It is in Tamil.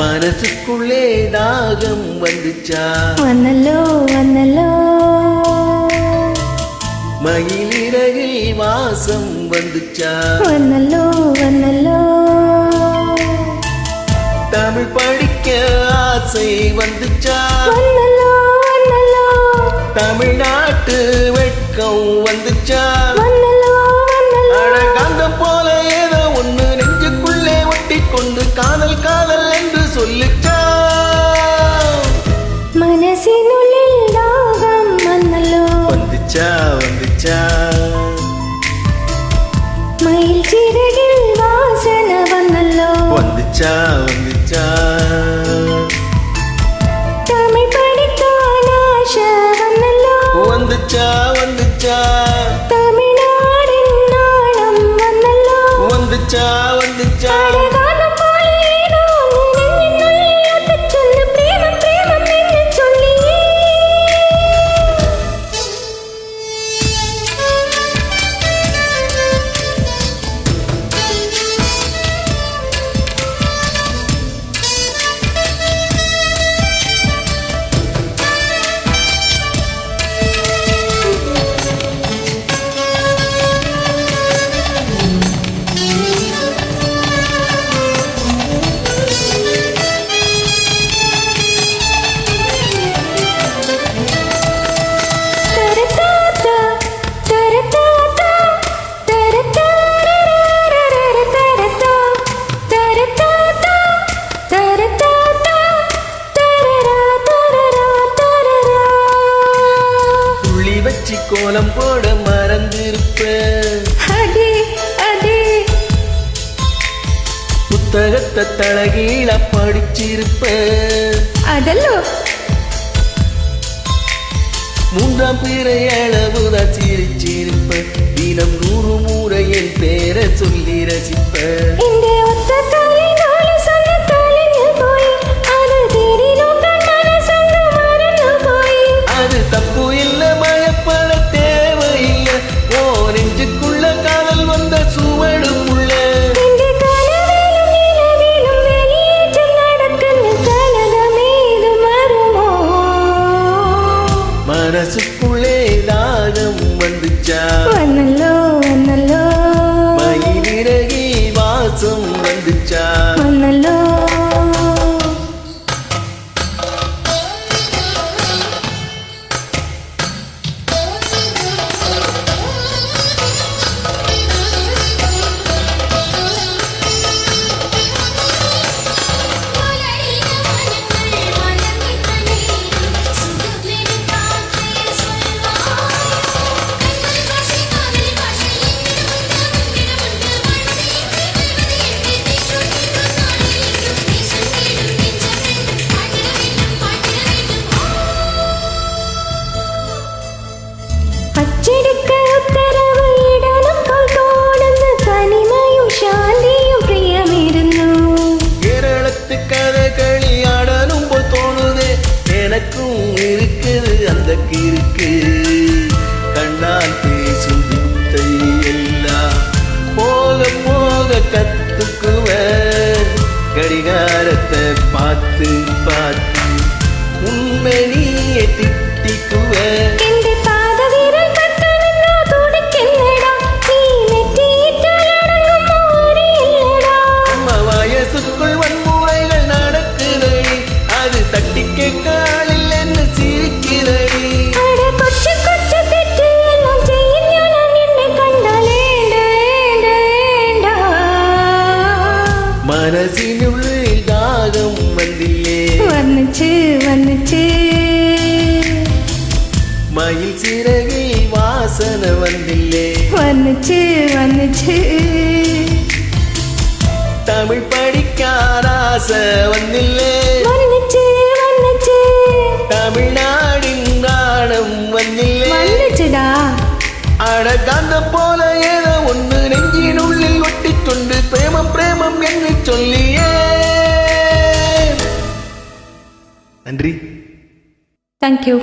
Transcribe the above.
மனசுக்குள்ளே தாகம் வந்துச்சா வந்தல்லோ வந்தல்லோ மயிலிறகில் வாசம் வந்துச்சா வந்தல்லோ வந்தல்லோ தமிழ் படிக்க ஆசை வந்துச்சா வந்தல்லோ வந்தல்லோ தமிழ்நாட்டு வெட்கம் வந்துச்சா வந்தல்லோ வந்தல்லோ அழகாந்தம் போல ஏதோ ஒண்ணு நெஞ்சுக்குள்ளே ஒட்டிக்கொண்டு காதல் காதல் என்று சொல்லிச்சா மனசினுள்ளில் தாகம் வந்தல்லோ வந்துச்சா வந்துச்சா மயில் சிறகில் வாசனை வந்தல்லோ வந்துச்சா வந்துச்சா தமிழ் படிக்கான ஆசை வந்தல்லோ வந்துச்சா வந்துச்சா தமிழ்நாடின் நாணம் வந்தல்லோ வந்துச்சா வந்துச்சா அழகான போல ஏதோ நெஞ்சினுள்ளில் ஒட்டச் சொல்லு பிரேமம் பிரேமம் என்று சொல்லியே கோலம் போட மறந்திருப்ப புத்தகத்தை தலகீழ படிச்சிருப்ப அதல்லோ மூன்றாம் பிறை அளவுதான் சிரிச்சிருப்ப தினம் 100 முறை என் பேரை சொல்லி ரசிப்ப இந்த ஒத்த காலை நாளை சொன்ன காலையில் போய் அது தேடினோம் கண் மனசங்க மறந்து போய் அது தப்பு இல்ல பயப்பட தேவையில்லை ஓ நெஞ்சுக்குள்ள காதல் வந்த சுவடும் உள்ள இந்த கனவிலும் நிலவிலும் வெளியேற்றம் நடக்குன்னு கலகம் ஏது மருமோ மனசுக்குள்ளே தாகம் வந்துச்சா வந்தல்லோ வந்தல்லோ மயிலிறகி வாசம் வந்துச்சா வந்தல்லோ அச்செடுக்க உத்தரவு இடனும் போல் தோணுது தனிமையும் சாந்தியும் பிரியமிருந்தோ கேரளத்து கதைகளி ஆடனும் போல் தோணுதே எனக்கும் இருக்குது அந்த கிறுக்கு கண்ணால் பேசும் வித்தை எல்லாம் போக போக கத்துக்குவ கடிகாரத்தை பார்த்து பார்த்து உண்மை நீயே திட்டிக்குவ மனசினுள்ளில் தாகம் வந்தில்லே வந்துச்சு வந்துச்சு மயில் சிறகில் வாசனை வந்தில்லே வந்துச்சு வந்துச்சு தமிழ் படிக்காத ஆசை வந்தில்லே வந்துச்சு வந்துச்சு தமிழ்நாடின் நாணம் வந்தில்லே வந்துச்சுடா அடகாந்த போல ஏதோ ஒன்று நெஞ்சினுள்ளில் ஒட்டிக்கொண்டு பிரேமம் பிரேமம் என்று சொல்லியே நன்றி. தேங்க்யூ.